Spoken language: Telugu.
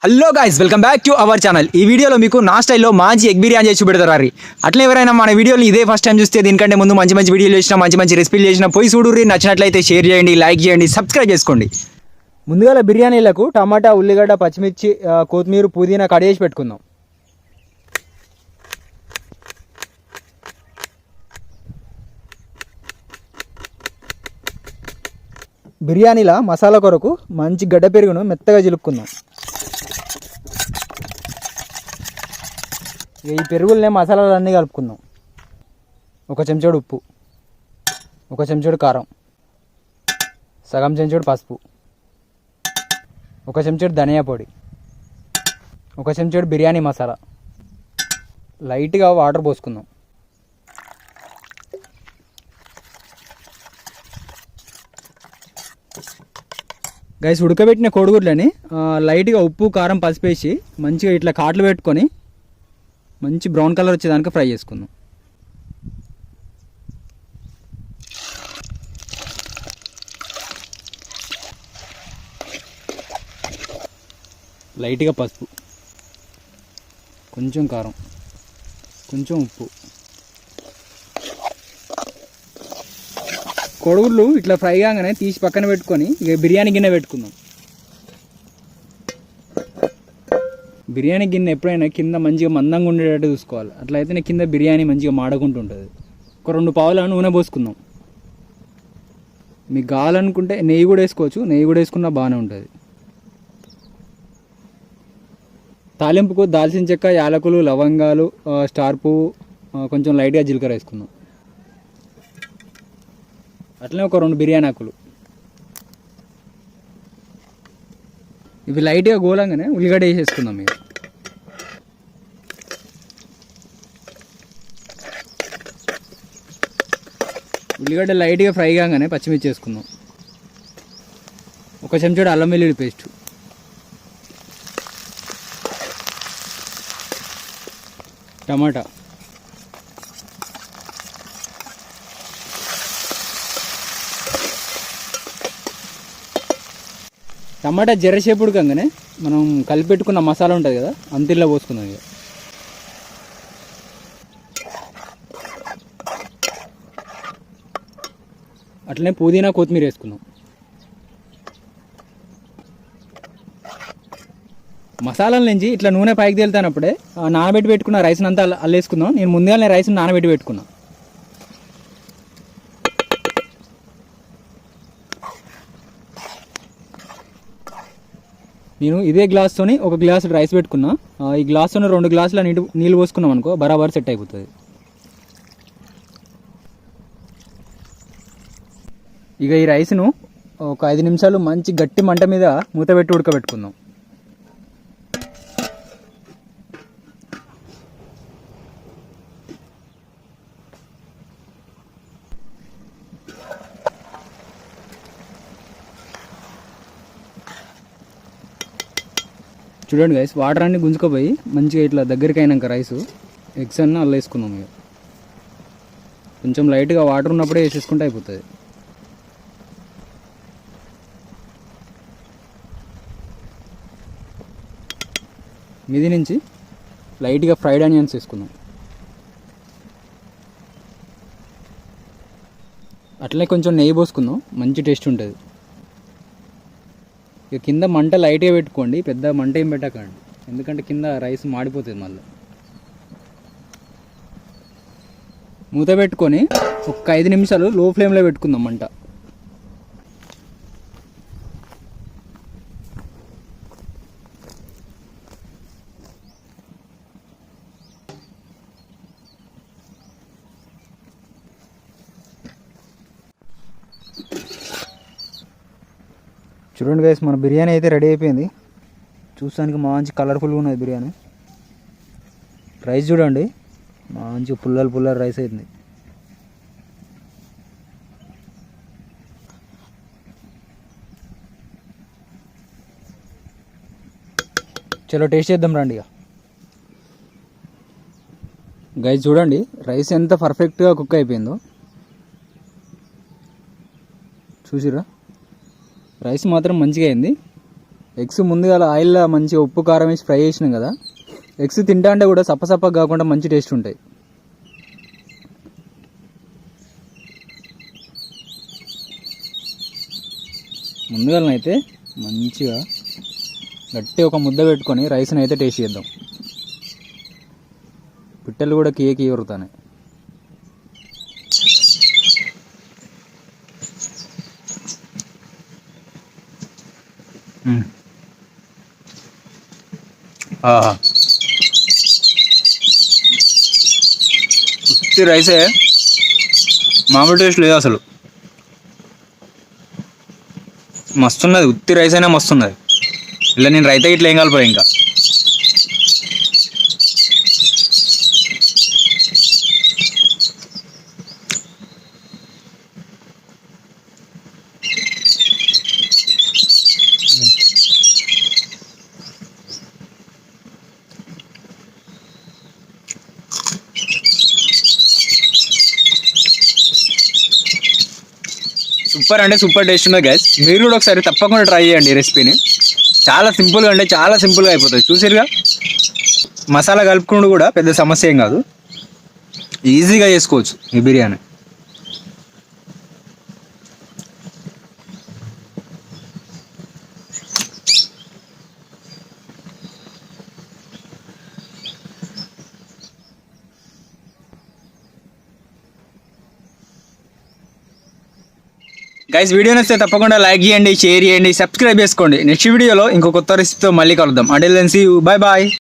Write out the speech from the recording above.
Hello guys, welcome back to our channel. ఈ వీడియోలో మీకు నా స్టైల్లో మంచి ఎగ్ బిర్యానీ చేసి పెడతారు. అట్లా ఎవరైనా మన వీడియోని ఇదే ఫస్ట్ టైం చూస్తే దీనికంటే ముందు మంచి మంచి వీడియోలు చేసినా మంచి రెసిపీలు చేసినా పోయి చూడుర్రి. నచ్చినట్లయితే షేర్ చేయండి, లైక్ చేయండి, సబ్స్క్రైబ్ చేసుకోండి. ముందుగా బిర్యానీలకు టమాటా, ఉల్లిగడ్డ, పచ్చిమిర్చి, కొత్తిమీర, పుదీనా కడిగేసి పెట్టుకుందాం. బిర్యానీలా మసాలా కొరకు మంచి గడ్డ పెరుగును మెత్తగా చిలుపుకుందాం. ఈ పెరుగులనే మసాలాలన్నీ కలుపుకుందాం. ఒక చెంచాడు ఉప్పు, ఒక చెంచాడు కారం, సగం చెంచాడు పసుపు, ఒక చెంచాడు ధనియా పొడి, ఒక చెంచాడు బిర్యానీ మసాలా, లైట్గా వాటర్ పోసుకుందాం. గైస్, ఉడకబెట్టిన కోడిగుడ్లని లైట్గా ఉప్పు, కారం, పసుపు వేసి మంచిగా ఇట్లా కాట్లు పెట్టుకొని మంచి బ్రౌన్ కలర్ వచ్చేదానికి ఫ్రై చేసుకుందాం. లైట్గా పసుపు, కొంచెం కారం, కొంచెం ఉప్పు. కోడిగుడ్లు ఇట్లా ఫ్రై కాగానే తీసి పక్కన పెట్టుకొని ఇక బిర్యానీ గిన్నె పెట్టుకుందాం. బిర్యానీ గిన్నె ఎప్పుడైనా కింద మంచిగా మందంగా ఉండేటట్టు చూసుకోవాలి. అట్లయితే కింద బిర్యానీ మంచిగా మాడకుంటూ ఉంటుంది. ఒక 2 పావుల నూనె పోసుకుందాం. మీకు కావాలనుకుంటే నెయ్యి కూడా వేసుకోవచ్చు, నెయ్యి కూడా వేసుకున్నా బాగానే ఉంటుంది. తాలింపుకు దాల్చిన చెక్క, యాలకులు, లవంగాలు, స్టార్ పువ్వు, కొంచెం లైట్గా జీలకర్ర వేసుకుందాం. అట్లనే ఒక 2 బిర్యానీ ఆకులు. ఇవి లైట్గా గోలంగానే ఉల్లిగడ్డ వేసేసుకుందాం. మీరు ఉల్లిగడ్డ లైట్గా ఫ్రై కాగానే పచ్చిమిర్చి వేసుకుందాం. ఒక చెంచాడు అల్లం వెల్లుల్లి పేస్ట్, టమాటా, టమాటా జర్రసేపు ఉడకంగానే మనం కలిపెట్టుకున్న మసాలా ఉంటుంది కదా, అంతిల్లా పోసుకుందాం. ఇక అట్లనే పుదీనా, కొత్తిమీర వేసుకుందాం. మసాలాల నుంచి ఇట్లా నూనె పైకి తేలుతానప్పుడే నానబెట్టి పెట్టుకున్న రైస్ని అంతా అల్లేసుకుందాం. నేను ముందుగానే రైస్ని నానబెట్టి పెట్టుకున్నాను. నేను ఇదే గ్లాస్తోని ఒక గ్లాసు రైస్ పెట్టుకున్నా. ఈ గ్లాస్తోని 2 గ్లాసుల నీళ్ళు పోసుకున్నాం అనుకో, బరాబర్ సెట్ అయిపోతుంది. ఇక ఈ రైస్ను ఒక 5 నిమిషాలు మంచి గట్టి మంట మీద మూత పెట్టి ఉడకబెట్టుకుందాం. చూడండి గైస్, వాటర్ అన్ని గుంజుకపోయి మంచిగా ఇట్లా దగ్గరికి అయినాక రైసు ఎగ్స్ అన్నీ అల్ల వేసుకుందాం. ఇక కొంచెం లైట్గా వాటర్ ఉన్నప్పుడే వేసేసుకుంటే అయిపోతుంది. మీది నుంచి లైట్గా ఫ్రైడ్ ఆనియన్స్ వేసుకుందాం. అట్లనే కొంచెం నెయ్యి పోసుకుందాం, మంచి టేస్ట్ ఉంటుంది. ఇక కింద మంట లైట్గా పెట్టుకోండి, పెద్ద మంట ఏం పెట్టకండి, ఎందుకంటే కింద రైస్ మాడిపోతుంది. మళ్ళీ మూత పెట్టుకొని ఒక 5 నిమిషాలు లో ఫ్లేమ్లో పెట్టుకుందాం మంట. చూడండి గైస్, మన బిర్యానీ అయితే రెడీ అయిపోయింది. చూస్తానికి మంచి కలర్ఫుల్గా ఉన్నది బిర్యానీ. రైస్ చూడండి, మంచి పుల్లల రైస్ అయింది. చలో టేస్ట్ చేద్దాం రండి. ఇక గైస్ చూడండి, రైస్ ఎంత పర్ఫెక్ట్గా కుక్ అయిపోయిందో. చూసిరా, రైస్ మాత్రం మంచిగా అయింది. ఎగ్స్ ముందుగా ఆయిల్లో మంచిగా ఉప్పు కారం వేసి ఫ్రై చేసినాం కదా, ఎగ్స్ తింటా అంటే కూడా సప్ప కాకుండా మంచి టేస్ట్ ఉంటాయి. ముందుగానైతే మంచిగా గట్టి ఒక ముద్ద పెట్టుకొని రైస్ని అయితే టేస్ట్ చేద్దాం. పిట్టలు కూడా కేకి ఎగురుతాయి. ఉత్తి రైసే మామూలు టేస్ట్ లేదు అసలు. మస్తున్నది, ఉత్తి రైస్ అయినా మస్తున్నది. ఇలా నేను రైతా ఇట్లా ఏం కలపా ఇంకా. సూపర్ అంటే సూపర్ టేస్ట్ ఉన్నది గైస్. మీరు కూడా ఒకసారి తప్పకుండా ట్రై చేయండి ఈ రెసిపీని. చాలా సింపుల్గా అంటే చాలా సింపుల్గా అయిపోతుంది. చూసిరుగా, మసాలా కలుపుకుండా కూడా పెద్ద సమస్య ఏం కాదు, ఈజీగా చేసుకోవచ్చు ఈ బిర్యానీ. గైస్, వీడియో నచ్చితే తప్పకుండా లైక్ చేయండి, షేర్ చేయండి, సబ్స్క్రైబ్ చేసుకోండి. నెక్స్ట్ వీడియోలో ఇంకో కొత్త రెసిపీతో మళ్ళీ కలుద్దాం. Until then see you, bye bye.